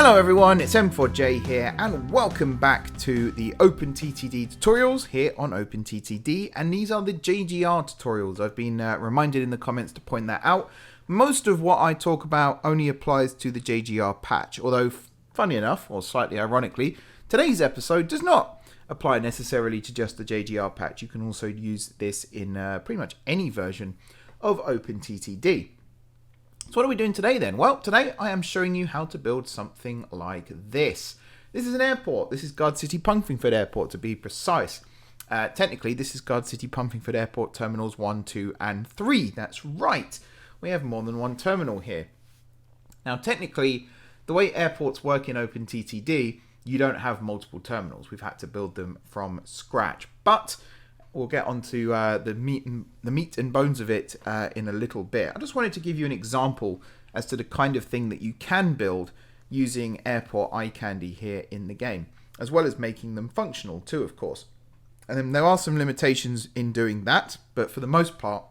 Hello everyone, it's M4J here and welcome back to the OpenTTD tutorials here on OpenTTD, and these are the JGR tutorials. I've been reminded in the comments to point that out. Most of what I talk about only applies to the JGR patch, although funny enough, or slightly ironically, today's episode does not apply necessarily to just the JGR patch. You can also use this in pretty much any version of OpenTTD. So what are we doing today then? Well, today I am showing you how to build something like this. This is an airport. This is Guard City Pumpingford Airport to be precise. Technically, this is Guard City Pumpingford Airport Terminals 1, 2 and 3. That's right. We have more than one terminal here. Now, technically, the way airports work in OpenTTD, you don't have multiple terminals. We've had to build them from scratch. But we'll get onto the meat and bones of it in a little bit. I just wanted to give you an example as to the kind of thing that you can build using airport eye candy here in the game, as well as making them functional too, of course. And then there are some limitations in doing that, but for the most part,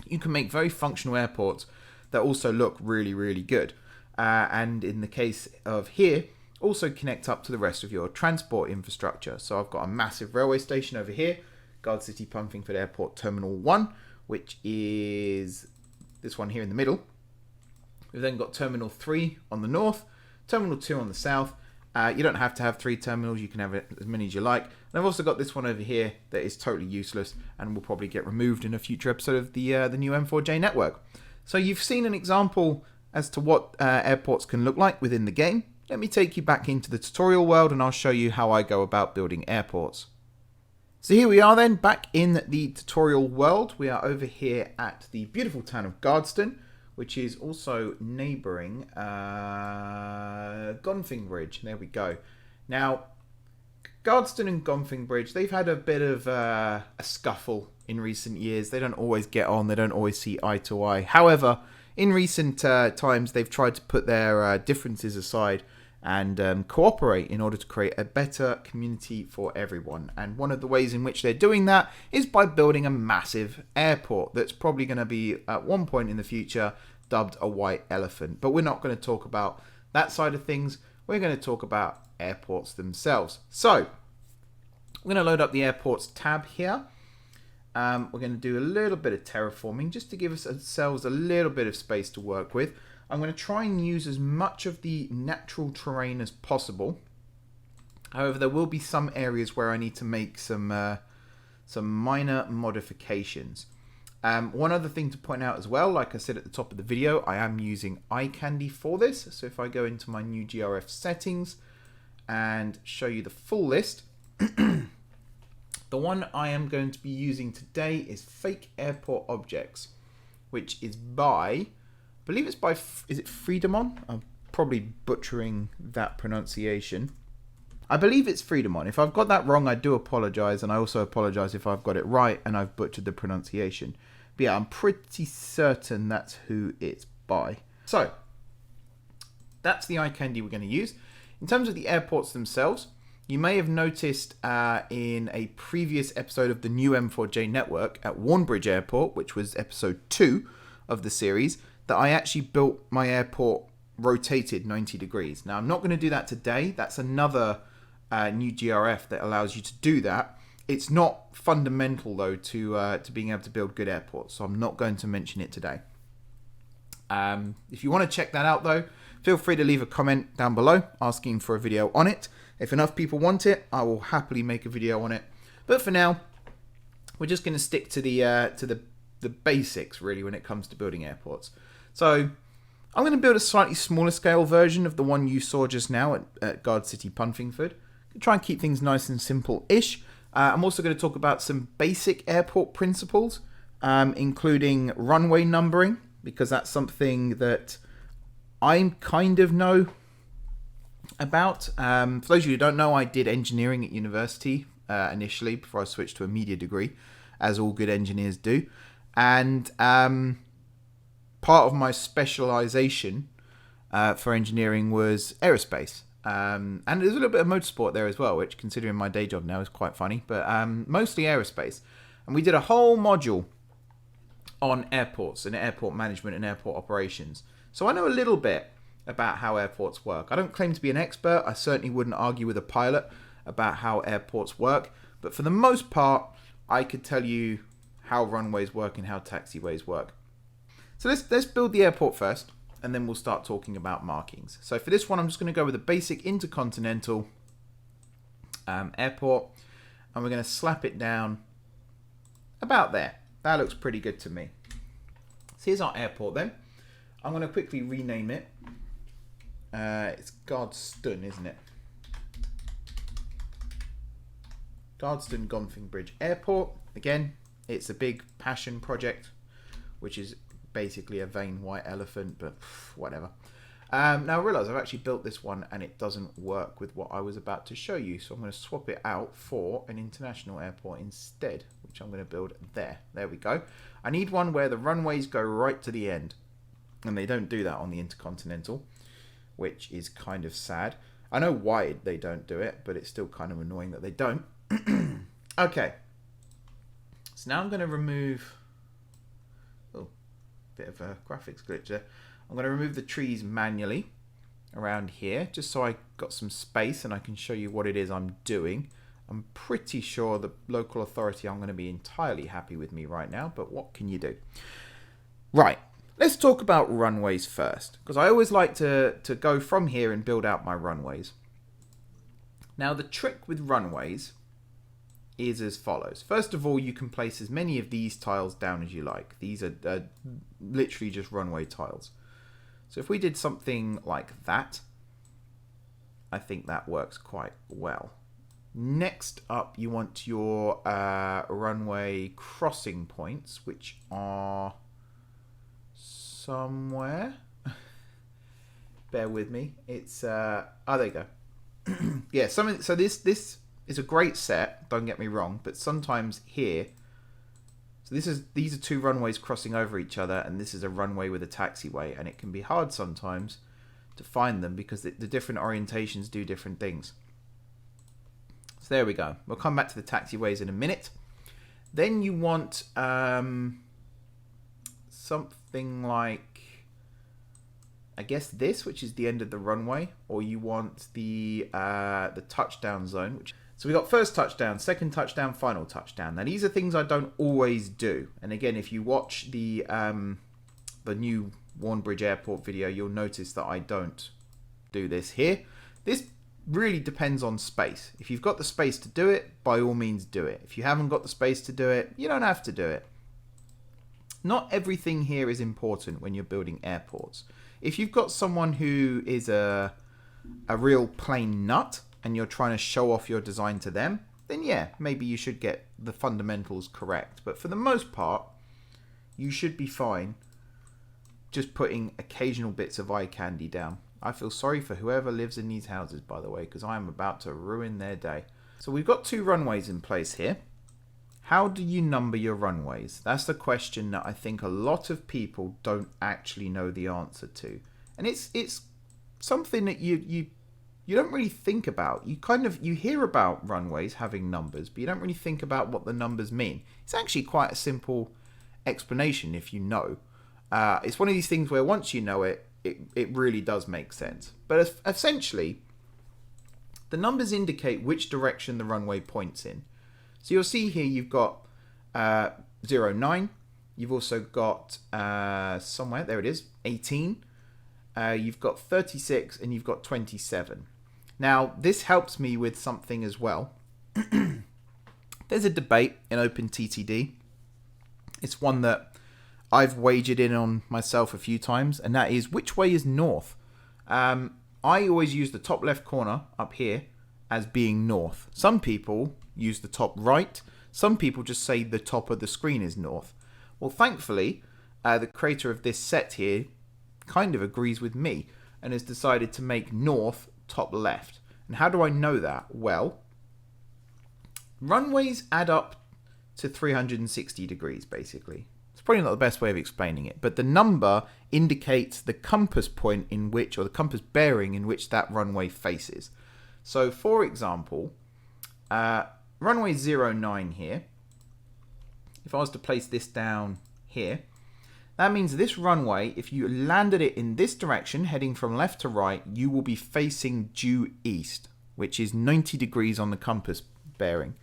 you can make very functional airports that also look really, really good. And in the case of here, also connect up to the rest of your transport infrastructure. So I've got a massive railway station over here, Guard City Pumpingford Airport Terminal 1, which is this one here in the middle. We've then got Terminal 3 on the north, Terminal 2 on the south. You don't have to have 3 terminals, you can have as many as you like. And I've also got this one over here that is totally useless and will probably get removed in a future episode of the new M4J network. So you've seen an example as to what airports can look like within the game. Let me take you back into the tutorial world and I'll show you how I go about building airports. So here we are then, back in the tutorial world. We are over here at the beautiful town of Guardston, which is also neighbouring Gonfing Bridge. There we go. Now, Guardston and Gonfing Bridge, they've had a bit of a scuffle in recent years. They don't always get on, they don't always see eye to eye. However, in recent times, they've tried to put their differences aside and cooperate in order to create a better community for everyone. And one of the ways in which they're doing that is by building a massive airport that's probably going to be, at one point in the future, dubbed a white elephant. But we're not going to talk about that side of things. We're going to talk about airports themselves. So, we're going to load up the airports tab here. We're going to do a little bit of terraforming just to give ourselves a little bit of space to work with. I'm going to try and use as much of the natural terrain as possible. However, there will be some areas where I need to make some minor modifications. One other thing to point out as well, like I said at the top of the video, I am using eye candy for this. So if I go into my new GRF settings and show you the full list, the one I am going to be using today is Fake Airport Objects, which is by, I believe it's by, is it Freedomon? I'm probably butchering that pronunciation. I believe it's Freedomon. If I've got that wrong, I do apologize, and I also apologize if I've got it right and I've butchered the pronunciation. But yeah, I'm pretty certain that's who it's by. So, that's the eye candy we're going to use. In terms of the airports themselves, you may have noticed in a previous episode of the new M4J network at Warnbridge Airport, which was episode 2 of the series, that I actually built my airport rotated 90 degrees. Now, I'm not going to do that today. That's another new GRF that allows you to do that. It's not fundamental, though, to being able to build good airports, so I'm not going to mention it today. If you want to check that out, though, feel free to leave a comment down below asking for a video on it. If enough people want it, I will happily make a video on it. But for now, we're just going to stick to the basics, really, when it comes to building airports. So, I'm going to build a slightly smaller scale version of the one you saw just now at Guard City Pumpingford. Try and keep things nice and simple-ish. I'm also going to talk about some basic airport principles, including runway numbering, because that's something that I kind of know about. For those of you who don't know, I did engineering at university initially before I switched to a media degree, as all good engineers do. And part of my specialization for engineering was aerospace. And there's a little bit of motorsport there as well, which, considering my day job now, is quite funny. But mostly aerospace. And we did a whole module on airports and airport management and airport operations. So I know a little bit about how airports work. I don't claim to be an expert. I certainly wouldn't argue with a pilot about how airports work. But for the most part, I could tell you how runways work and how taxiways work. So let's build the airport first, and then we'll start talking about markings. So for this one, I'm just going to go with a basic intercontinental airport, and we're going to slap it down about there. That looks pretty good to me. So here's our airport then. I'm going to quickly rename it. It's Garston, isn't it? Garston Gonfing Bridge Airport. Again, it's a big passion project, which is basically a vain white elephant, but whatever. Now I realise I've actually built this one and it doesn't work with what I was about to show you, so I'm going to swap it out for an international airport instead, which I'm going to build there. There we go. I need one where the runways go right to the end, and they don't do that on the Intercontinental, which is kind of sad. I know why they don't do it, but it's still kind of annoying that they don't. Okay, so now I'm going to remove, bit of a graphics glitch there. I'm going to remove the trees manually around here, just so I got some space and I can show you what it is I'm doing. I'm pretty sure the local authority aren't going to be entirely happy with me right now, but what can you do? Right, let's talk about runways first, because I always like to go from here and build out my runways. Now the trick with runways is as follows. First of all, you can place as many of these tiles down as you like. These are literally just runway tiles. So if we did something like that, I think that works quite well. Next up, you want your runway crossing points, which are somewhere. Bear with me. It's oh, there you go. Yeah, so this is a great set, don't get me wrong, but sometimes here, so these are two runways crossing over each other, and this is a runway with a taxiway, and it can be hard sometimes to find them because the different orientations do different things. So there we go. We'll come back to the taxiways in a minute. Then you want something like, I guess this, which is the end of the runway, or you want the touchdown zone. So we got first touchdown, second touchdown, final touchdown. Now these are things I don't always do. And again, if you watch the new Warnbridge Airport video, you'll notice that I don't do this here. This really depends on space. If you've got the space to do it, by all means do it. If you haven't got the space to do it, you don't have to do it. Not everything here is important when you're building airports. If you've got someone who is a real plain nut and you're trying to show off your design to them, then yeah, maybe you should get the fundamentals correct. But for the most part, you should be fine just putting occasional bits of eye candy down. I feel sorry for whoever lives in these houses, by the way, because I am about to ruin their day. So we've got two runways in place here. How do you number your runways? That's the question that I think a lot of people don't actually know the answer to. And it's something that you don't really think about. You hear about runways having numbers, but you don't really think about what the numbers mean. It's actually quite a simple explanation if you know. It's one of these things where once you know it, it really does make sense. But essentially, the numbers indicate which direction the runway points in. So you'll see here you've got 09. You've also got somewhere, there it is, 18. You've got 36 and you've got 27. Now, this helps me with something as well. There's a debate in OpenTTD. It's one that I've wagered in on myself a few times, and that is which way is north? I always use the top left corner up here as being north. Some people use the top right. Some people just say the top of the screen is north. Well, thankfully, the creator of this set here kind of agrees with me and has decided to make north top left. And how do I know that? Well, runways add up to 360 degrees, basically. It's probably not the best way of explaining it, but the number indicates the compass point in which, or the compass bearing in which that runway faces. So, for example, runway 09 here, if I was to place this down here, That means this runway, if you landed it in this direction, heading from left to right, you will be facing due east, which is 90 degrees on the compass bearing.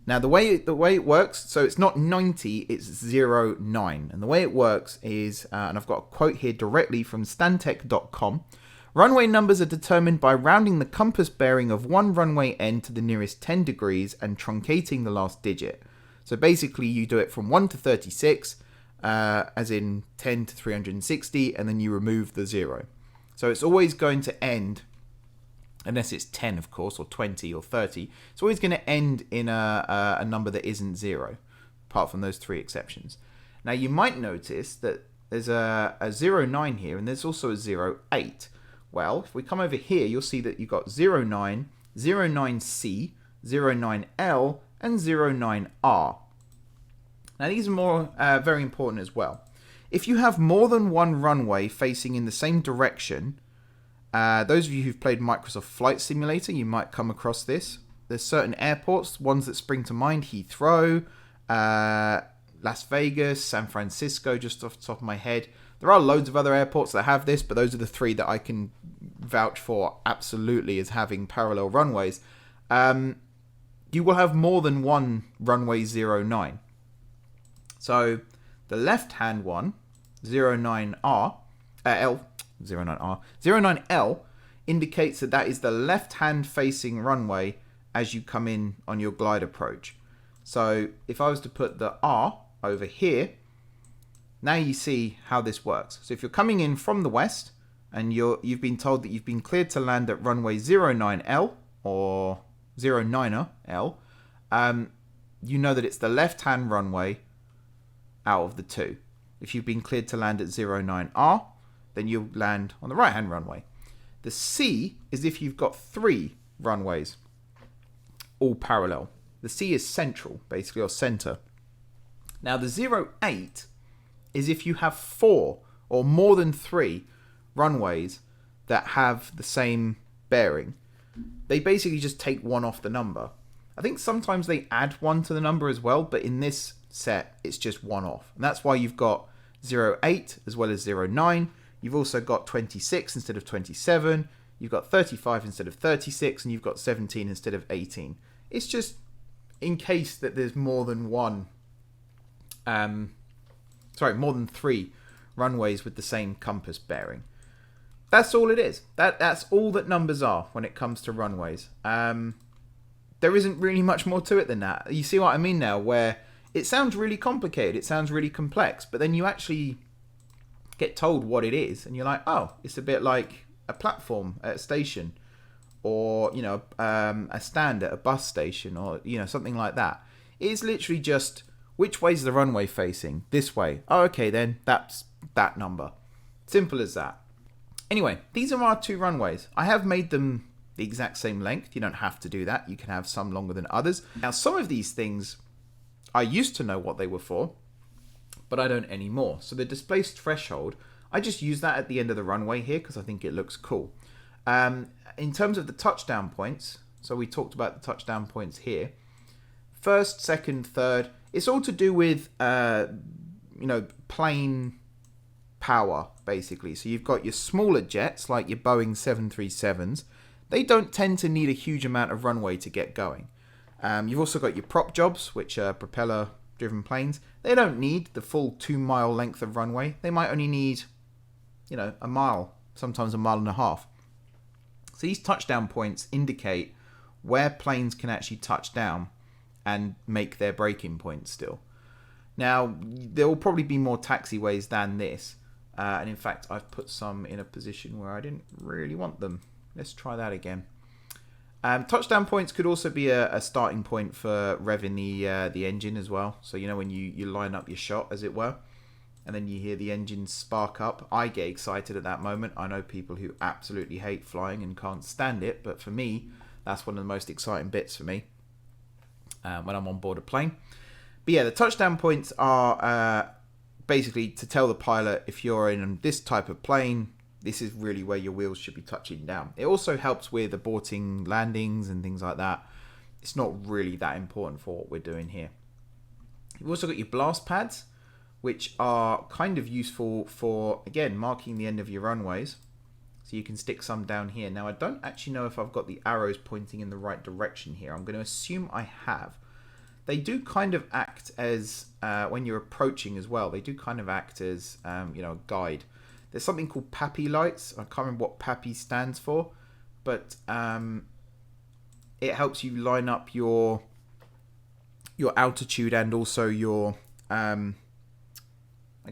Now, the way it works, so it's not 90, it's 09. And the way it works is, and I've got a quote here directly from stantec.com, runway numbers are determined by rounding the compass bearing of one runway end to the nearest 10 degrees and truncating the last digit. So basically, you do it from 1 to 36, as in 10 to 360, and then you remove the 0. So it's always going to end, unless it's 10, of course, or 20 or 30, it's always going to end in a number that isn't 0, apart from those 3 exceptions. Now, you might notice that there's a 09 here, and there's also a 08. Well, if we come over here, you'll see that you've got 09, 09C, 09L, and 09R. Now, these are very important as well. If you have more than one runway facing in the same direction, those of you who've played Microsoft Flight Simulator, you might come across this. There's certain airports, ones that spring to mind, Heathrow, Las Vegas, San Francisco, just off the top of my head. There are loads of other airports that have this, but those are the 3 that I can vouch for absolutely as having parallel runways. You will have more than one runway 09. So the left-hand one, 09R, L, 09R, 09L indicates that is the left-hand facing runway as you come in on your glide approach. So if I was to put the R over here, now you see how this works. So if you're coming in from the west and you've been told that you've been cleared to land at runway 09L or 09L, you know that it's the left-hand runway out of the 2. If you've been cleared to land at 09R, then you'll land on the right-hand runway. The C is if you've got 3 runways, all parallel. The C is central, basically, or center. Now, the 08 is if you have 4 or more than 3 runways that have the same bearing. They basically just take one off the number. I think sometimes they add one to the number as well, but in this set, it's just one off. And that's why you've got 08 as well as 09. You've also got 26 instead of 27. You've got 35 instead of 36. And you've got 17 instead of 18. It's just in case that there's more than more than 3 runways with the same compass bearing. That's all it is. That's all that numbers are when it comes to runways. There isn't really much more to it than that. You see what I mean now, where it sounds really complicated, it sounds really complex, but then you actually get told what it is, and you're like, oh, it's a bit like a platform at a station, or a stand at a bus station, or something like that. It's literally just, which way's the runway facing? This way. Oh, okay, then that's that number. Simple as that. Anyway, these are our 2 runways. I have made them the exact same length. You don't have to do that. You can have some longer than others. Now, some of these things, I used to know what they were for, but I don't anymore. So the displaced threshold, I just use that at the end of the runway here because I think it looks cool. In terms of the touchdown points, so we talked about the touchdown points here. First, second, third, it's all to do with, plane power, basically. So you've got your smaller jets, like your Boeing 737s. They don't tend to need a huge amount of runway to get going. You've also got your prop jobs, which are propeller-driven planes. They don't need the full 2-mile length of runway. They might only need, a mile, sometimes a mile and a half. So these touchdown points indicate where planes can actually touch down and make their braking points still. Now, there will probably be more taxiways than this. And in fact, I've put some in a position where I didn't really want them. Let's try that again. Touchdown points could also be a starting point for revving the engine as well. So, when you line up your shot, as it were, and then you hear the engine spark up. I get excited at that moment. I know people who absolutely hate flying and can't stand it, but for me, that's one of the most exciting bits for me when I'm on board a plane. But yeah, the touchdown points are basically to tell the pilot, if you're in this type of plane, this is really where your wheels should be touching down. It also helps with aborting landings and things like that. It's not really that important for what we're doing here. You've also got your blast pads, which are kind of useful for, again, marking the end of your runways. So you can stick some down here. Now, I don't actually know if I've got the arrows pointing in the right direction here. I'm going to assume I have. They do kind of act as, when you're approaching as well, they do kind of act as, you know, a guide. There's something called PAPI lights. I can't remember what PAPI stands for, but it helps you line up your altitude and also your, I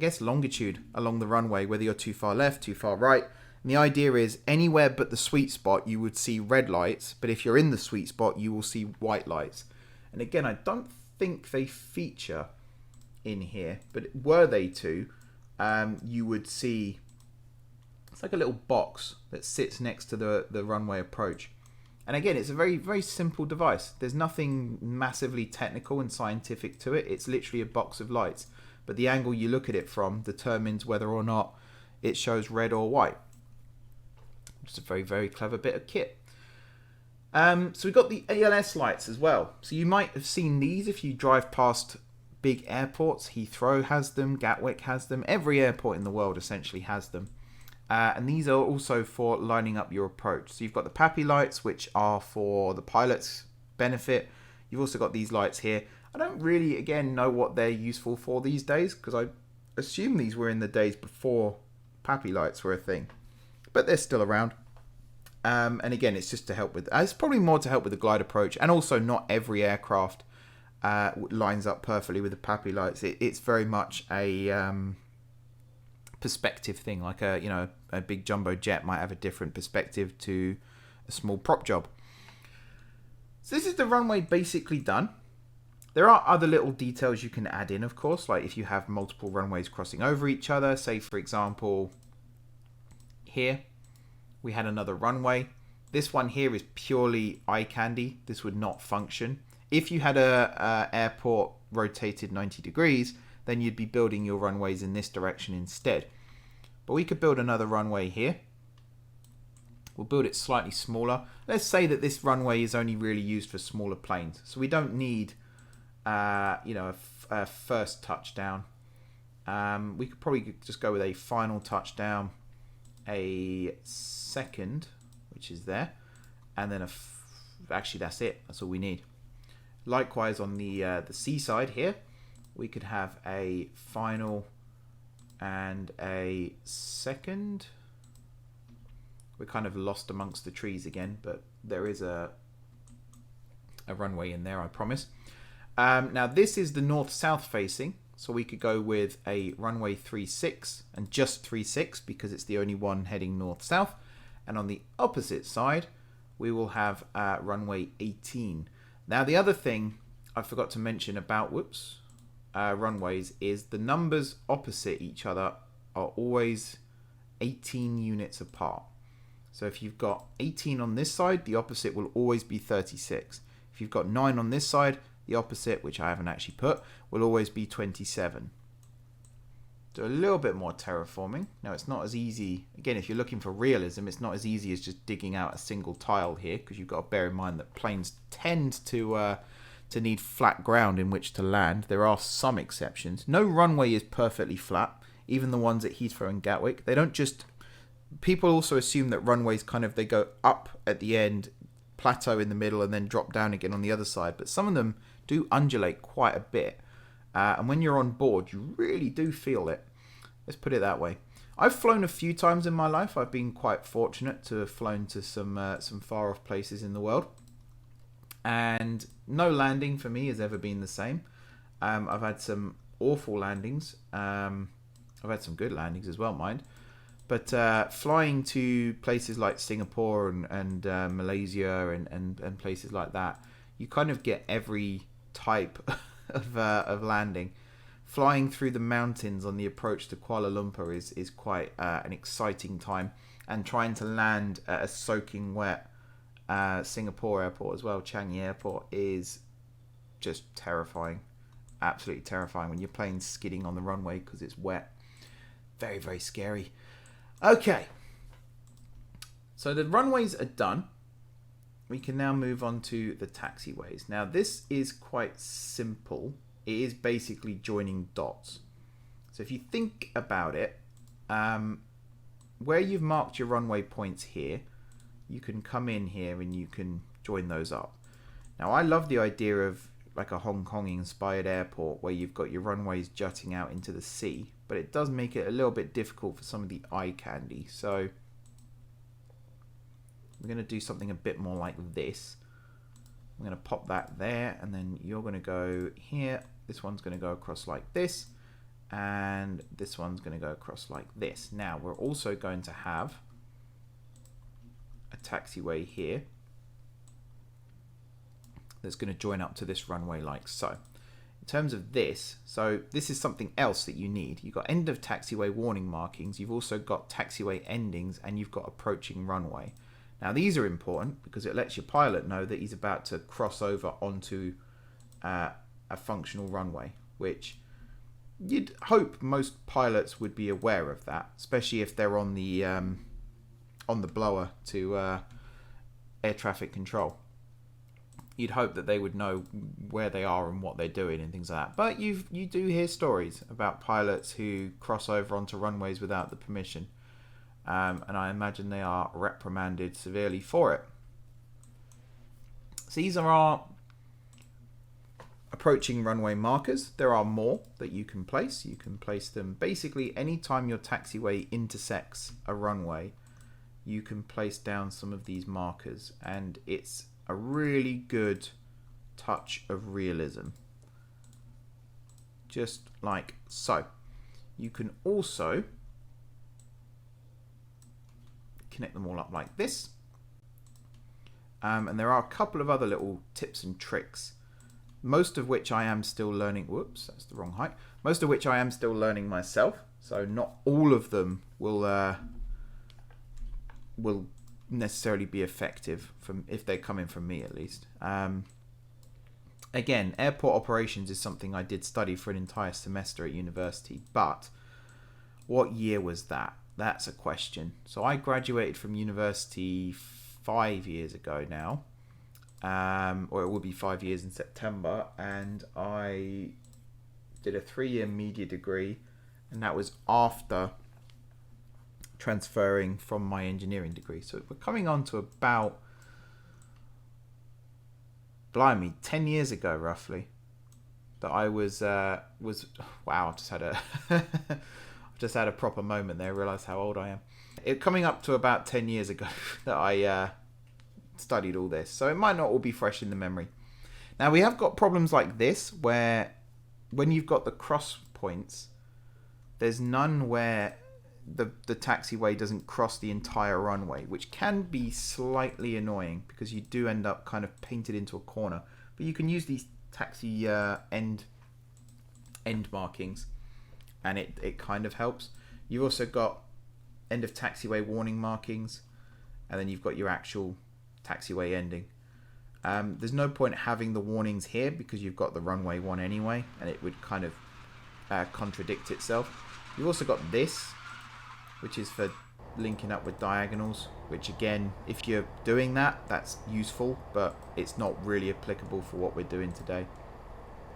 guess, longitude along the runway, whether you're too far left, too far right. And the idea is anywhere but the sweet spot, you would see red lights. But if you're in the sweet spot, you will see white lights. And again, I don't think they feature in here. But were they to, you would see, it's like a little box that sits next to the runway approach. And again, it's a very, very simple device. There's nothing massively technical and scientific to it. It's literally a box of lights. But the angle you look at it from determines whether or not it shows red or white. It's a very, very clever bit of kit. So we've got the ALS lights as well. So you might have seen these if you drive past big airports. Heathrow has them, Gatwick has them. Every airport in the world essentially has them. And these are also for lining up your approach. So you've got the PAPI lights, which are for the pilot's benefit. You've also got these lights here. I don't really, again, know what they're useful for these days, because I assume these were in the days before PAPI lights were a thing. But they're still around. And again, it's just to help with, it's probably more to help with the glide approach. And also not every aircraft lines up perfectly with the PAPI lights. It's very much a perspective thing. Like a big jumbo jet might have a different perspective to a small prop job. So this is the runway basically done. There are other little details you can add in, of course, like if you have multiple runways crossing over each other. Say, for example, here we had another runway. This one here is purely eye candy. This would not function. If you had a airport rotated 90 degrees, then you'd be building your runways in this direction instead. But we could build another runway here. We'll build it slightly smaller. Let's say that this runway is only really used for smaller planes. So we don't need a first touchdown. We could probably just go with a final touchdown, a second, which is there, and then actually that's it. That's all we need. Likewise on the seaside here, we could have a final and a second. We're kind of lost amongst the trees again, but there is a runway in there, I promise. Now this is the north-south facing, so we could go with a runway 36 and just 36 because it's the only one heading north-south. And on the opposite side, we will have runway 18. Now the other thing I forgot to mention about runways is the numbers opposite each other are always 18 units apart. So if you've got 18 on this side, the opposite will always be 36. If you've got 9 on this side, the opposite, which I haven't actually put, will always be 27. So a little bit more terraforming. Now it's not as easy, again, if you're looking for realism, it's not as easy as just digging out a single tile here, because you've got to bear in mind that planes tend to need flat ground in which to land. There are some exceptions. No runway is perfectly flat, even the ones at Heathrow and Gatwick. They don't just... People also assume that runways they go up at the end, plateau in the middle, and then drop down again on the other side. But some of them do undulate quite a bit. And when you're on board, you really do feel it. Let's put it that way. I've flown a few times in my life. I've been quite fortunate to have flown to some far off places in the world. And no landing for me has ever been the same. I've had some awful landings. I've had some good landings as well, mind. But flying to places like Singapore and Malaysia and places like that, you kind of get every type of landing. Flying through the mountains on the approach to Kuala Lumpur is quite an exciting time. And trying to land at a soaking wet Singapore airport as well, Changi Airport, is just terrifying. Absolutely terrifying when your plane's skidding on the runway because it's wet. Very, very scary. Okay, so the runways are done. We can now move on to the taxiways. Now this is quite simple. It is basically joining dots. So if you think about it, where you've marked your runway points here, you can come in here and you can join those up. Now I love the idea of like a Hong Kong inspired airport where you've got your runways jutting out into the sea, but it does make it a little bit difficult for some of the eye candy. So we're going to do something a bit more like this. I'm going to pop that there, and then you're going to go here. This one's going to go across like this, and this one's going to go across like this. Now we're also going to have a taxiway here that's going to join up to this runway like so. In terms of this, so this is something else that you need. You've got end of taxiway warning markings, you've also got taxiway endings, and you've got approaching runway. Now these are important because it lets your pilot know that he's about to cross over onto a functional runway, which you'd hope most pilots would be aware of that, especially if they're on the blower to air traffic control. You'd hope that they would know where they are and what they're doing and things like that. But you do hear stories about pilots who cross over onto runways without the permission. And I imagine they are reprimanded severely for it. So these are our approaching runway markers. There are more that you can place. You can place them basically anytime your taxiway intersects a runway. You can place down some of these markers, and it's a really good touch of realism. Just like so. You can also connect them all up like this. And there are a couple of other little tips and tricks, most of which I am still learning. Whoops, that's the wrong height. Most of which I am still learning myself. So not all of them will necessarily be effective from if they're coming from me, at least. Again, airport operations is something I did study for an entire semester at university, but what year was that? That's a question. So I graduated from university 5 years ago now, or it will be 5 years in September, and I did a 3-year media degree, and that was after transferring from my engineering degree. So we're coming on to about, blimey, 10 years ago roughly, that I was wow, I've just had a just had a proper moment there, realised how old I am. It coming up to about 10 years ago that I studied all this, so it might not all be fresh in the memory. Now we have got problems like this where when you've got the cross points, there's none where the taxiway doesn't cross the entire runway, which can be slightly annoying because you do end up kind of painted into a corner. But you can use these taxi end markings, and it kind of helps. You've also got end of taxiway warning markings, and then you've got your actual taxiway ending. There's no point having the warnings here because you've got the runway one anyway, and it would kind of contradict itself. You've also got this, which is for linking up with diagonals, which again, if you're doing that, that's useful, but it's not really applicable for what we're doing today.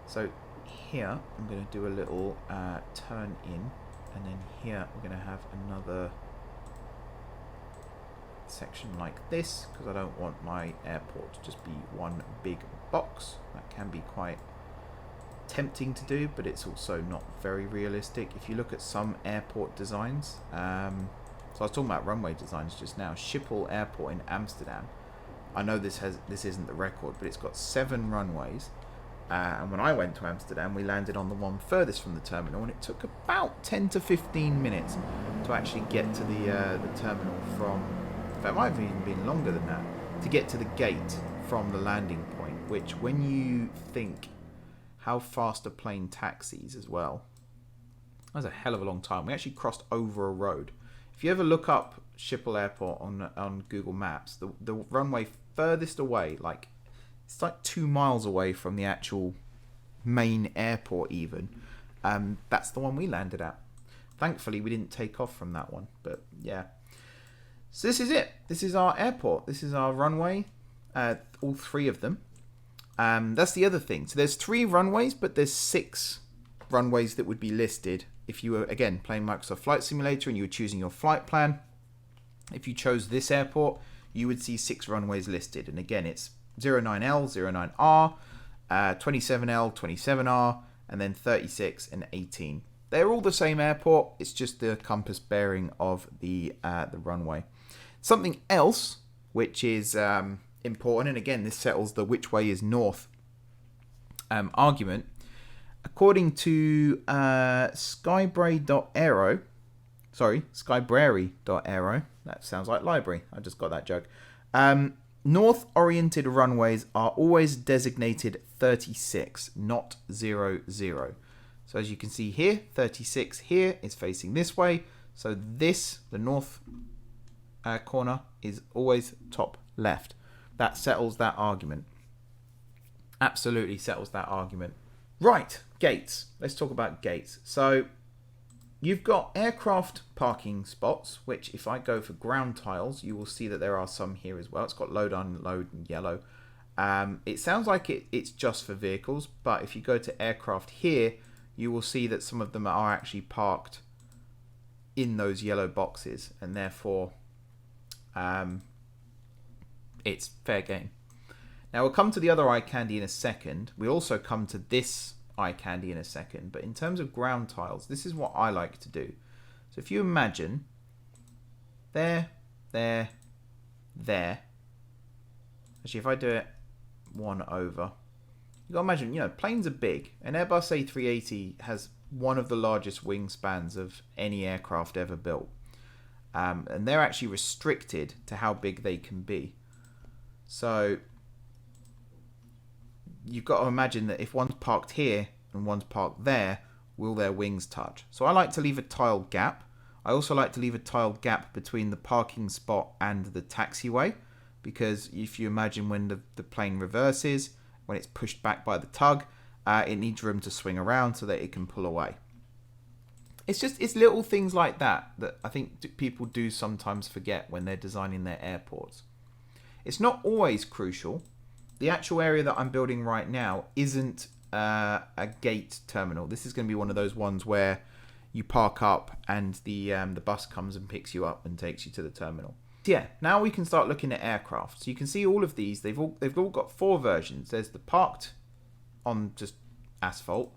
So here I'm going to do a little turn in, and then here we're going to have another section like this, because I don't want my airport to just be one big box. That can be quite tempting to do, but it's also not very realistic. If you look at some airport designs, so I was talking about runway designs just now. Schiphol Airport in Amsterdam, I know this isn't the record, but it's got 7 runways, and when I went to Amsterdam we landed on the one furthest from the terminal, and it took about 10 to 15 minutes to actually get to the terminal from, in fact it might have even been longer than that, to get to the gate from the landing point, which when you think how fast a plane taxis as well, that was a hell of a long time. We actually crossed over a road. If you ever look up Schiphol Airport on Google Maps, the runway furthest away, like it's like 2 miles away from the actual main airport even, that's the one we landed at. Thankfully we didn't take off from that one, but yeah. So this is it. This is our airport. This is our runway, all 3 of them. That's the other thing. So there's 3 runways, but there's 6 runways that would be listed if you were, again, playing Microsoft Flight Simulator and you were choosing your flight plan. If you chose this airport, you would see 6 runways listed. And again, it's 09L, 09R, 27L, 27R, and then 36 and 18. They're all the same airport. It's just the compass bearing of the runway. Something else which is important, and again, this settles the which way is north argument. According to Skybrary.aero, that sounds like library. I just got that joke. North-oriented runways are always designated 36, not 00. So as you can see here, 36 here is facing this way. So this, the north corner, is always top left. That settles that argument. Absolutely settles that argument. Right, gates. Let's talk about gates. So you've got aircraft parking spots, which if I go for ground tiles, you will see that there are some here as well. It's got load, unload, and yellow. It sounds like it's just for vehicles, but if you go to aircraft here, you will see that some of them are actually parked in those yellow boxes, and therefore it's fair game. Now we'll come to the other eye candy in a second. We'll also come to this eye candy in a second, but in terms of ground tiles, this is what I like to do. So if you imagine there, there, there. Actually, if I do it one over, you gotta imagine, planes are big. An Airbus A380 has one of the largest wingspans of any aircraft ever built. And they're actually restricted to how big they can be. So you've got to imagine that if one's parked here and one's parked there, will their wings touch? So I like to leave a tiled gap. I also like to leave a tiled gap between the parking spot and the taxiway, because if you imagine when the plane reverses, when it's pushed back by the tug, it needs room to swing around so that it can pull away. It's little things like that I think people do sometimes forget when they're designing their airports. It's not always crucial. The actual area that I'm building right now isn't a gate terminal. This is going to be one of those ones where you park up and the bus comes and picks you up and takes you to the terminal. So yeah, now we can start looking at aircraft. So you can see all of these. They've all got 4 versions. There's the parked on just asphalt.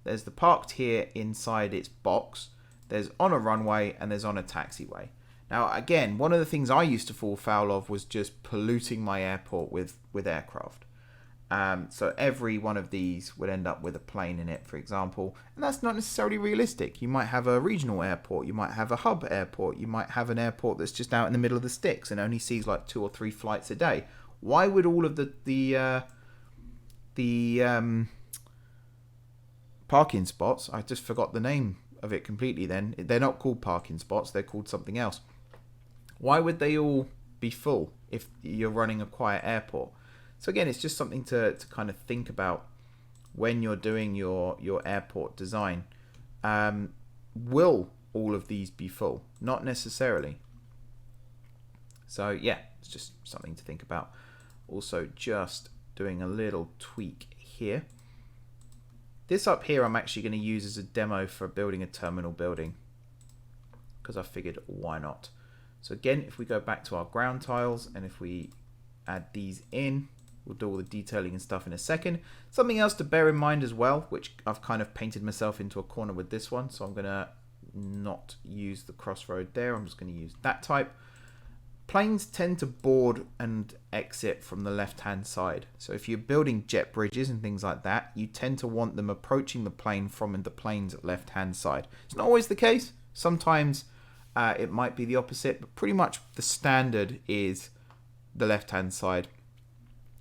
There's the parked here inside its box. There's on a runway, and there's on a taxiway. Now, again, one of the things I used to fall foul of was just polluting my airport with aircraft. So every one of these would end up with a plane in it, for example, and that's not necessarily realistic. You might have a regional airport, you might have a hub airport, you might have an airport that's just out in the middle of the sticks and only sees like 2 or 3 flights a day. Why would all of the parking spots, I just forgot the name of it completely then. They're not called parking spots, they're called something else. Why would they all be full if you're running a quiet airport? So again, it's just something to kind of think about when you're doing your airport design. Will all of these be full? Not necessarily. So yeah, it's just something to think about. Also, just doing a little tweak here. This up here I'm actually going to use as a demo for building a terminal building, because I figured why not. So again, if we go back to our ground tiles and if we add these in, we'll do all the detailing and stuff in a second. Something else to bear in mind as well, which I've kind of painted myself into a corner with this one, so I'm going to not use the crossroad there. I'm just going to use that type. Planes tend to board and exit from the left-hand side. So if you're building jet bridges and things like that, you tend to want them approaching the plane from the plane's left-hand side. It's not always the case. Sometimes it might be the opposite, but pretty much the standard is the left-hand side.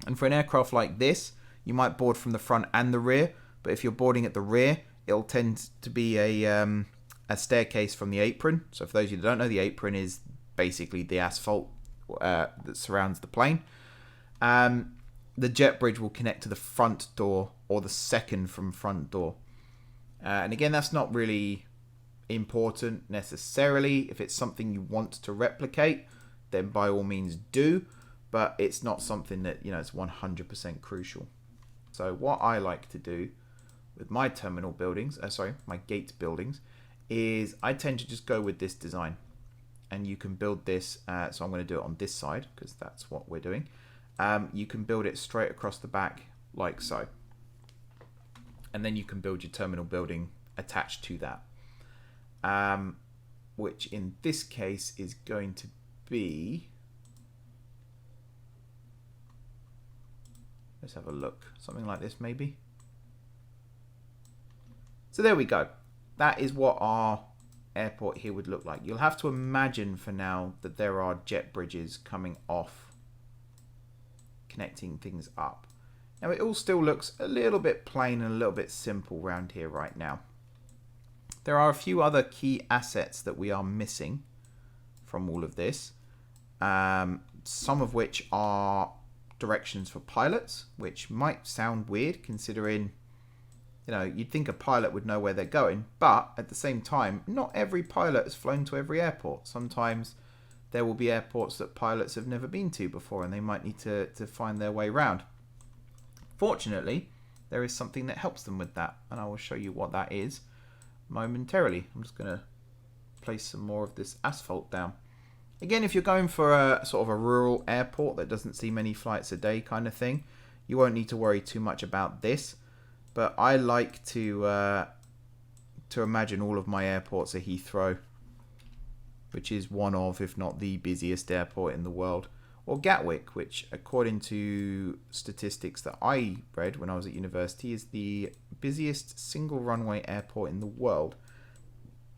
And for an aircraft like this, you might board from the front and the rear, but if you're boarding at the rear, it'll tend to be a staircase from the apron. So for those of you that don't know, the apron is basically the asphalt that surrounds the plane. The jet bridge will connect to the front door or the second from front door. And again, that's not really important necessarily. If it's something you want to replicate, then by all means do, but it's not something that, it's 100% crucial. So what I like to do with my terminal buildings, my gate buildings, is I tend to just go with this design. And you can build this, so I'm going to do it on this side because that's what we're doing. You can build it straight across the back like so. And then you can build your terminal building attached to that. Which in this case is going to be, let's have a look, something like this maybe. So there we go. That is what our airport here would look like. You'll have to imagine for now that there are jet bridges coming off, connecting things up. Now it all still looks a little bit plain and a little bit simple around here right now. There are a few other key assets that we are missing from all of this. Some of which are directions for pilots, which might sound weird considering, you know, you'd think a pilot would know where they're going, but at the same time, not every pilot has flown to every airport. Sometimes there will be airports that pilots have never been to before and they might need to find their way around. Fortunately, there is something that helps them with that, and I will show you what that is momentarily. I'm just going to place some more of this asphalt down. Again, if you're going for a sort of a rural airport that doesn't see many flights a day kind of thing, you won't need to worry too much about this. But I like to imagine all of my airports are Heathrow, which is one of, if not the busiest airport in the world, or Gatwick, which according to statistics that I read when I was at university is the busiest single runway airport in the world.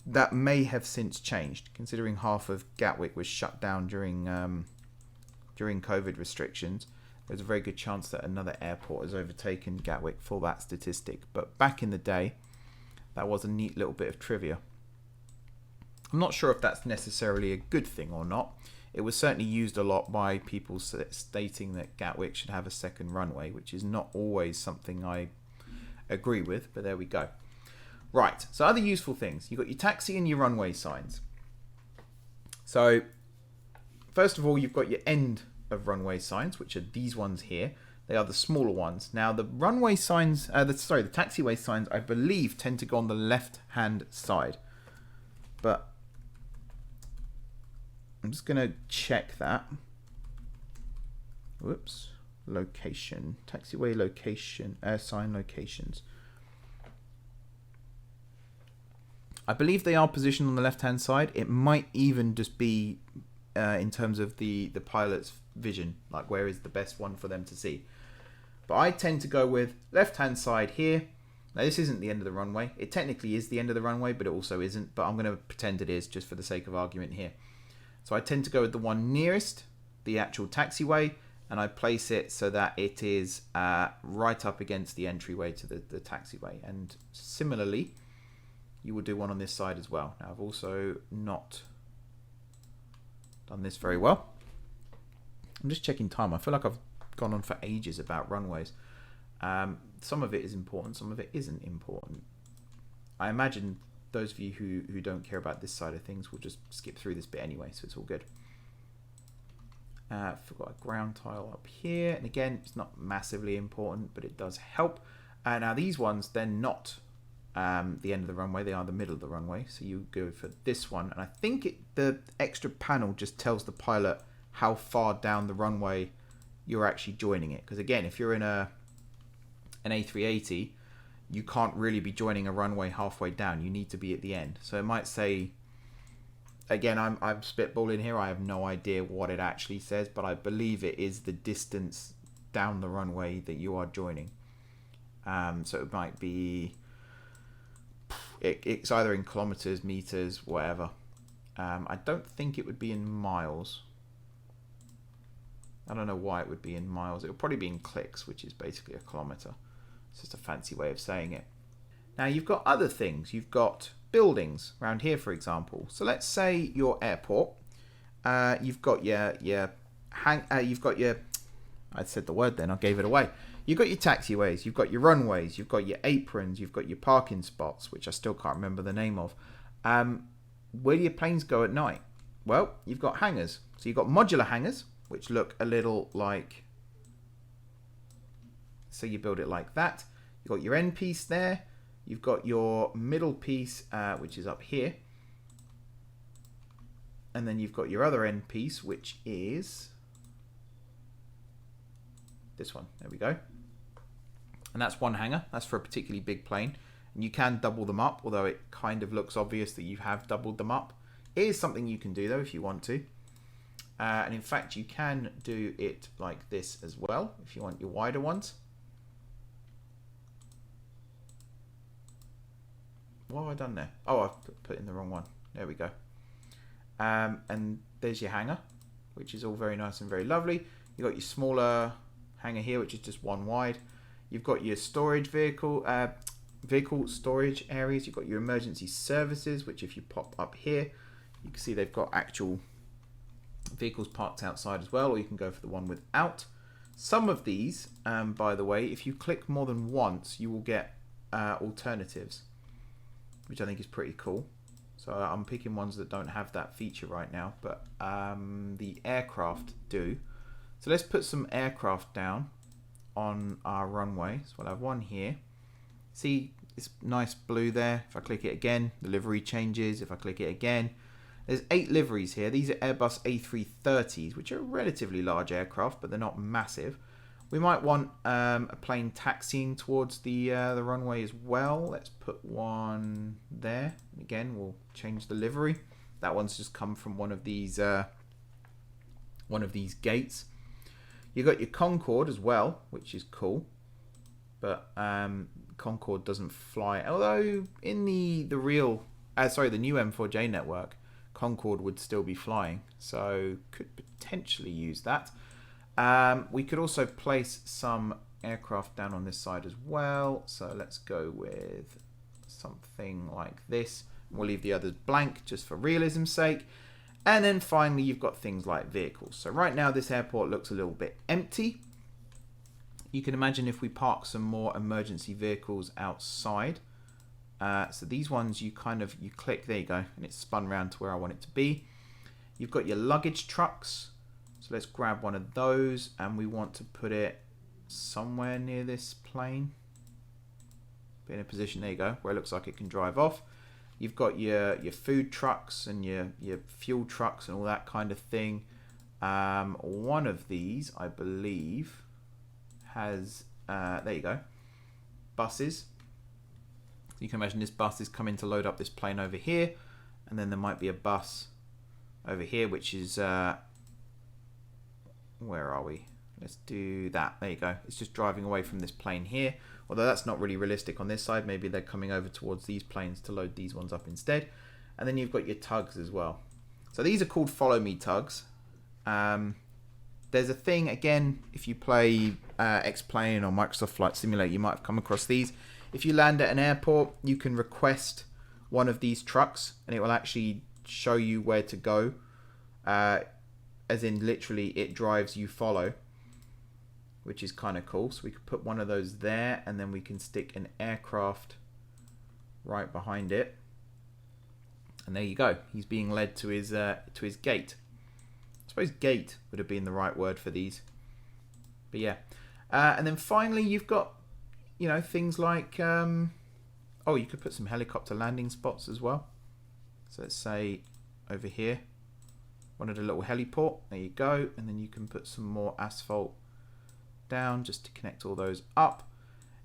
That may have since changed, considering half of Gatwick was shut down during COVID restrictions. There's a very good chance that another airport has overtaken Gatwick for that statistic. But back in the day, that was a neat little bit of trivia. I'm not sure if that's necessarily a good thing or not. It was certainly used a lot by people stating that Gatwick should have a second runway, which is not always something I agree with, but there we go. Right, so other useful things. You've got your taxi and your runway signs. So, first of all, you've got your end of runway signs, which are these ones here. They are the smaller ones. Now, the runway signs, the taxiway signs, I believe, tend to go on the left-hand side. But I'm just going to check that. Whoops. Location. Taxiway location. Sign locations. I believe they are positioned on the left-hand side. It might even just be in terms of the pilot's vision, like where is the best one for them to see. But I tend to go with left-hand side here. Now this isn't the end of the runway. It technically is the end of the runway, but it also isn't. But I'm going to pretend it is just for the sake of argument here. So I tend to go with the one nearest the actual taxiway, and I place it so that it is right up against the entryway to the taxiway. And similarly, you will do one on this side as well. Now I've also not done this very well. I'm just checking time. I feel like I've gone on for ages about runways. Some of it is important, some of it isn't important. I imagine those of you who don't care about this side of things will just skip through this bit anyway, so it's all good. Forgot a ground tile up here, and again, it's not massively important, but it does help. Now these ones, they're not the end of the runway, they are the middle of the runway, so you go for this one, and I think the extra panel just tells the pilot how far down the runway you're actually joining it, because again, if you're in an A380, you can't really be joining a runway halfway down, you need to be at the end. So it might say, again, I'm spitballing here, I have no idea what it actually says, but I believe it is the distance down the runway that you are joining. So it might be, it's either in kilometers, meters, whatever. I don't think it would be in miles. I don't know why it would be in miles. It would probably be in clicks, which is basically a kilometer. It's just a fancy way of saying it. Now you've got other things. You've got buildings around here, for example. So let's say your airport. You've got your I said the word then, I gave it away. You've got your taxiways, you've got your runways, you've got your aprons, you've got your parking spots, which I still can't remember the name of. Where do your planes go at night? Well, you've got hangars. So you've got modular hangars, which look a little like, so you build it like that. You've got your end piece there, You've got your middle piece, which is up here. And then you've got your other end piece, which is this one. There we go. And that's one hanger. That's for a particularly big plane. And you can double them up, although it kind of looks obvious that you have doubled them up. It is something you can do, though, if you want to. And in fact, you can do it like this as well, if you want your wider ones. What have I done there? Oh, I've put in the wrong one. There we go. And there's your hanger, which is all very nice and very lovely. You've got your smaller hanger here, which is just one wide. You've got your storage vehicle storage areas. You've got your emergency services, which if you pop up here, you can see they've got actual vehicles parked outside as well, or you can go for the one without. Some of these, by the way, if you click more than once, you will get alternatives, which I think is pretty cool. So I'm picking ones that don't have that feature right now, but the aircraft do. So let's put some aircraft down on our runway. So we'll have one here. See this nice blue there? If I click it again, the livery changes. If I click it again, there's 8 liveries here. These are Airbus A330s, which are relatively large aircraft, but they're not massive. We might want a plane taxiing towards the runway as well. Let's put one there. Again, we'll change the livery. That one's just come from one of these gates. You've got your Concorde as well, which is cool. But Concorde doesn't fly. Although in the new M4J network, Concorde would still be flying. So could potentially use that. We could also place some aircraft down on this side as well. So let's go with something like this. We'll leave the others blank just for realism's sake. And then finally, you've got things like vehicles. So right now, this airport looks a little bit empty. You can imagine if we park some more emergency vehicles outside. So these ones, you click, there you go, and it's spun around to where I want it to be. You've got your luggage trucks. So let's grab one of those, and we want to put it somewhere near this plane. Be in a position, there you go, where it looks like it can drive off. You've got your food trucks and your fuel trucks and all that kind of thing. One of these, I believe, has, there you go, buses. You can imagine this bus is coming to load up this plane over here, and then there might be a bus over here, which is, where are we? Let's do that. There you go. It's just driving away from this plane here. Although that's not really realistic on this side. Maybe they're coming over towards these planes to load these ones up instead. And then you've got your tugs as well. So these are called follow me tugs. There's a thing, again, if you play X-Plane or Microsoft Flight Simulator, you might have come across these. If you land at an airport, you can request one of these trucks and it will actually show you where to go. As in literally it drives, you follow, which is kind of cool. So we could put one of those there, and then we can stick an aircraft right behind it. And there you go. He's being led to his gate. I suppose gate would have been the right word for these. But yeah. And then finally, you've got, things like, you could put some helicopter landing spots as well. So let's say over here, wanted a little heliport. There you go. And then you can put some more asphalt down just to connect all those up.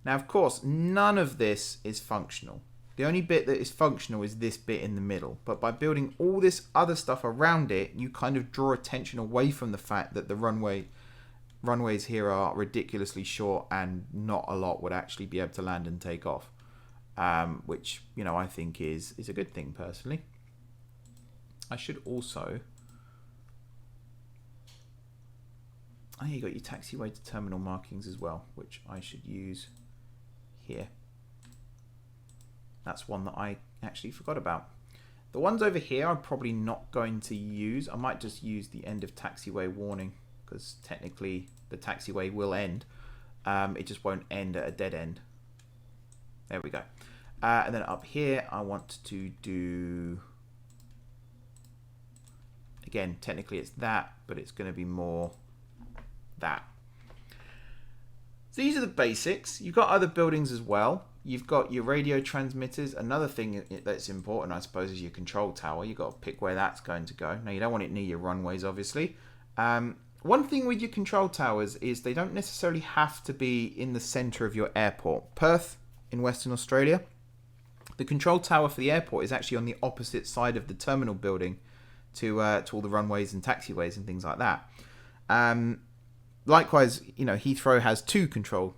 Now, of course, none of this is functional. The only bit that is functional is this bit in the middle. But by building all this other stuff around it, you kind of draw attention away from the fact that the runways here are ridiculously short and not a lot would actually be able to land and take off. Which, I think is a good thing personally. I should also... Oh, you got your taxiway to terminal markings as well, which I should use here. That's one that I actually forgot about. The ones over here I'm probably not going to use. I might just use the end of taxiway warning, because technically the taxiway will end. It just won't end at a dead end. There we go. And then up here I want to do... Again, technically it's that, but it's going to be more... that. So these are the basics. You've got other buildings as well. You've got your radio transmitters. Another thing that's important, I suppose, is your control tower. You've got to pick where that's going to go. Now, you don't want it near your runways, obviously. One thing with your control towers is they don't necessarily have to be in the centre of your airport. Perth in Western Australia, the control tower for the airport is actually on the opposite side of the terminal building to all the runways and taxiways and things like that. Likewise, Heathrow has 2 control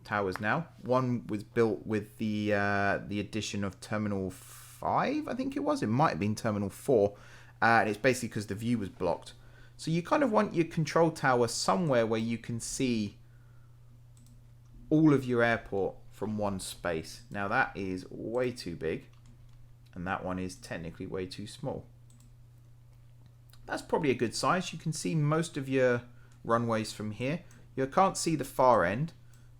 towers now. One was built with the addition of Terminal 5, I think it was. It might have been Terminal 4, and it's basically because the view was blocked. So you kind of want your control tower somewhere where you can see all of your airport from one space. Now that is way too big, and that one is technically way too small. That's probably a good size. You can see most of your runways from here. You can't see the far end,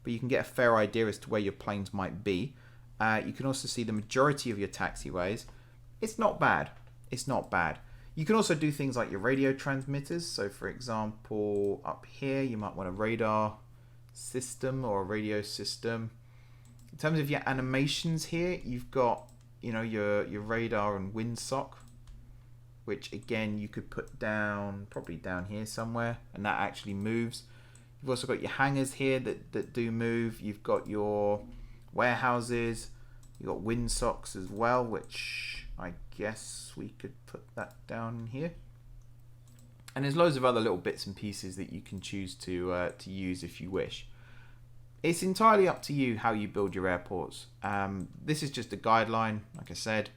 but you can get a fair idea as to where your planes might be. You can also see the majority of your taxiways. It's not bad. It's not bad. You can also do things like your radio transmitters. So for example, up here, you might want a radar system or a radio system. In terms of your animations here, you've got, your radar and windsock, which again, you could put down, probably down here somewhere, and that actually moves. You've also got your hangars here that do move. You've got your warehouses. You've got windsocks as well, which I guess we could put that down here. And there's loads of other little bits and pieces that you can choose to use if you wish. It's entirely up to you how you build your airports. This is just a guideline, like I said.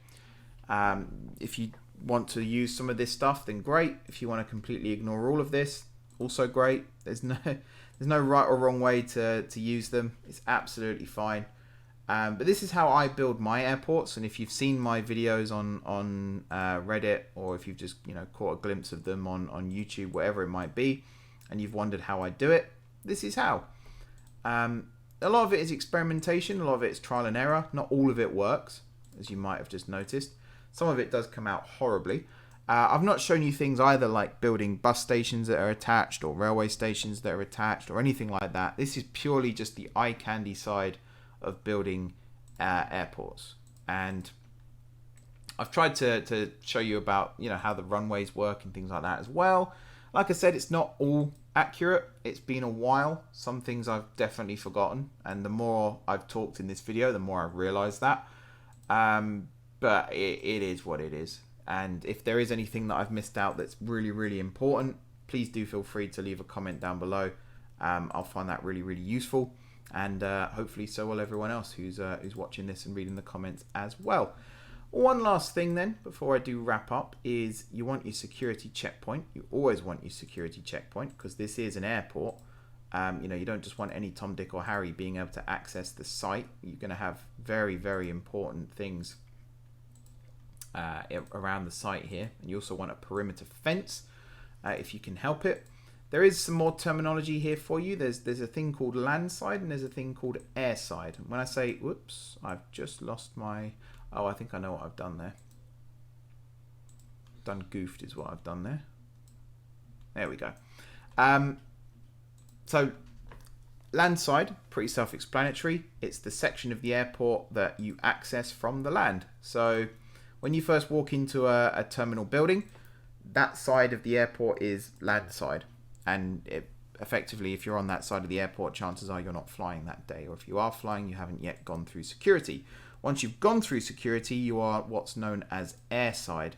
If you want to use some of this stuff, then great. If you want to completely ignore all of this, also great. There's no right or wrong way to use them. It's absolutely fine. But this is how I build my airports, and if you've seen my videos on Reddit, or if you've just caught a glimpse of them on YouTube, whatever it might be, and you've wondered how I do it, this is how. A lot of it is experimentation, a lot of it is trial and error. Not all of it works, as you might have just noticed. Some of it does come out horribly. I've not shown you things either like building bus stations that are attached, or railway stations that are attached, or anything like that. This is purely just the eye candy side of building airports. And I've tried to show you about how the runways work and things like that as well. Like I said, it's not all accurate. It's been a while. Some things I've definitely forgotten, and the more I've talked in this video, the more I've realized that. But it is what it is. And if there is anything that I've missed out that's really, really important, please do feel free to leave a comment down below. I'll find that really, really useful. And hopefully so will everyone else who's watching this and reading the comments as well. One last thing then, before I do wrap up, is you want your security checkpoint. You always want your security checkpoint, because this is an airport. You don't just want any Tom, Dick or Harry being able to access the site. You're going to have very, very important things around the site here. And you also want a perimeter fence if you can help it. There is some more terminology here for you. There's a thing called landside and there's a thing called airside. When I say, whoops, I've just lost my... Oh, I think I know what I've done there. Done goofed is what I've done there. There we go. So, landside, pretty self-explanatory. It's the section of the airport that you access from the land. So, when you first walk into a terminal building, that side of the airport is landside. And effectively, if you're on that side of the airport, chances are you're not flying that day. Or if you are flying, you haven't yet gone through security. Once you've gone through security, you are what's known as airside.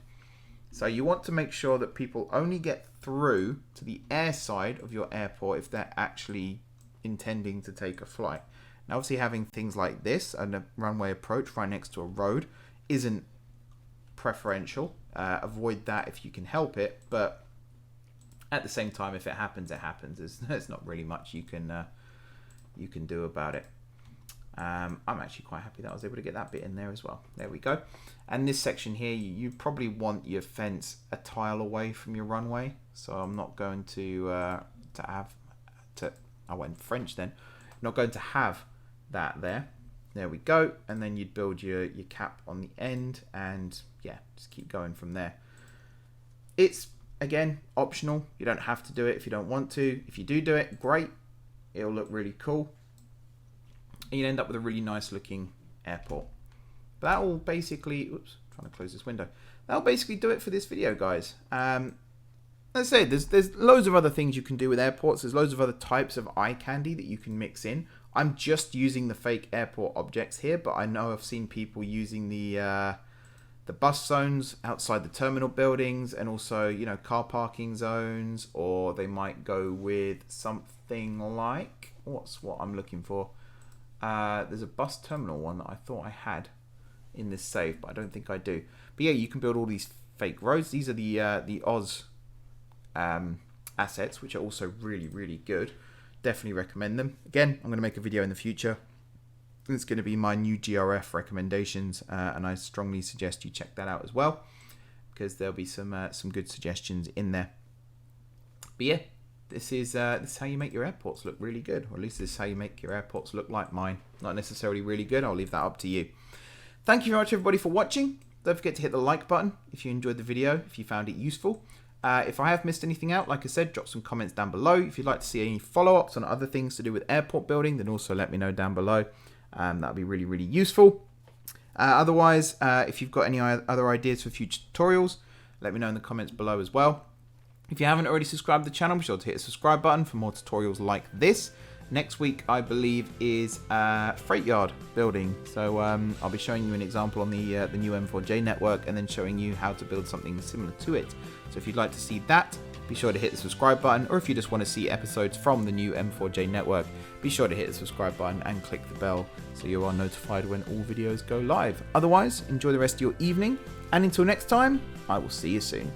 So you want to make sure that people only get through to the airside of your airport if they're actually intending to take a flight. Now, obviously, having things like this and a runway approach right next to a road isn't preferential. Avoid that if you can help it. But at the same time, if it happens, it happens. There's not really much you can do about it. I'm actually quite happy that I was able to get that bit in there as well. There we go. And this section here, you probably want your fence a tile away from your runway. So I'm not going to I went French then. Not going to have that there. There we go. And then you'd build your cap on the end, and yeah, just keep going from there. It's again optional. You don't have to do it if you don't want to. If you do it, great. It'll look really cool. and you end up with a really nice looking airport. But that will basically, oops, trying to close this window. That'll basically do it for this video, guys. As I say, there's loads of other things you can do with airports. There's loads of other types of eye candy that you can mix in. I'm just using the fake airport objects here, but I know I've seen people using the bus zones outside the terminal buildings, and also, you know, car parking zones, or they might go with something like, what's what I'm looking for? There's a bus terminal one that I thought I had in this save, but I don't think I do. But yeah, you can build all these fake roads. These are the Oz assets, which are also really, really good. Definitely recommend them. Again, I'm going to make a video in the future. It's going to be my new GRF recommendations, and I strongly suggest you check that out as well, because there'll be some good suggestions in there. But yeah, this is how you make your airports look really good, or at least this is how you make your airports look like mine. Not necessarily really good. I'll leave that up to you. Thank you very much, everybody, for watching. Don't forget to hit the like button if you enjoyed the video, if you found it useful. If I have missed anything out, like I said, drop some comments down below. If you'd like to see any follow-ups on other things to do with airport building, then also let me know down below. That'd be really, really useful. Otherwise, if you've got any other ideas for future tutorials, let me know in the comments below as well. If you haven't already subscribed to the channel, be sure to hit the subscribe button for more tutorials like this. Next week, I believe, is freight yard building. So I'll be showing you an example on the new M4J network, and then showing you how to build something similar to it. So if you'd like to see that, be sure to hit the subscribe button, or if you just want to see episodes from the new M4J network, be sure to hit the subscribe button and click the bell so you are notified when all videos go live. Otherwise, enjoy the rest of your evening, and until next time, I will see you soon.